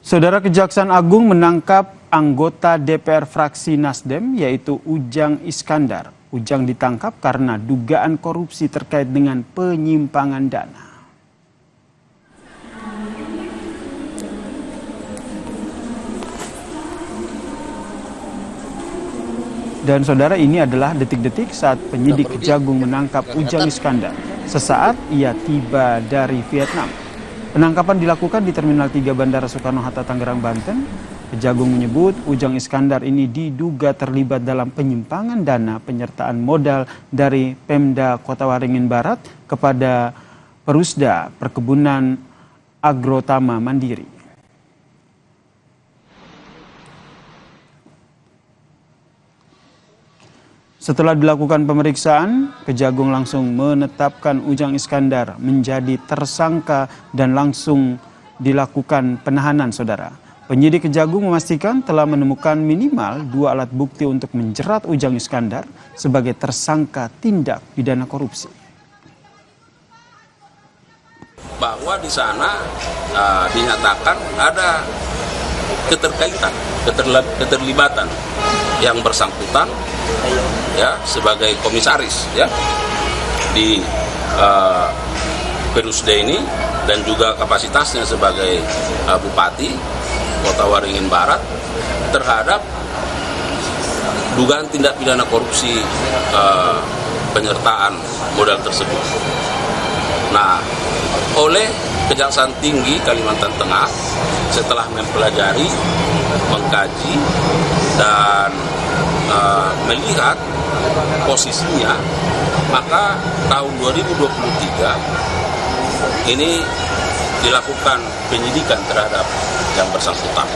Saudara, Kejaksaan Agung menangkap anggota DPR fraksi Nasdem yaitu Ujang Iskandar. Ujang ditangkap karena dugaan korupsi terkait dengan penyimpangan dana. Dan saudara, ini adalah detik-detik saat penyidik Kejagung menangkap Ujang Iskandar sesaat ia tiba dari Vietnam. Penangkapan dilakukan di Terminal 3 Bandara Soekarno-Hatta, Tangerang, Banten. Kejagung menyebut Ujang Iskandar ini diduga terlibat dalam penyimpangan dana penyertaan modal dari Pemda Kota Waringin Barat kepada Perusda Perkebunan Agrotama Mandiri. Setelah dilakukan pemeriksaan, Kejagung langsung menetapkan Ujang Iskandar menjadi tersangka dan langsung dilakukan penahanan, saudara. Penyidik Kejagung memastikan telah menemukan minimal 2 alat bukti untuk menjerat Ujang Iskandar sebagai tersangka tindak pidana korupsi. Bahwa di sana dinyatakan ada keterkaitan, keterlibatan yang bersangkutan ya sebagai komisaris ya di Perusda ini dan juga kapasitasnya sebagai Bupati Kota Waringin Barat terhadap dugaan tindak pidana korupsi penyertaan modal tersebut. Nah, oleh Kejaksaan Tinggi Kalimantan Tengah setelah mempelajari, mengkaji dan melihat posisinya, maka tahun 2023 ini dilakukan penyidikan terhadap yang bersangkutan.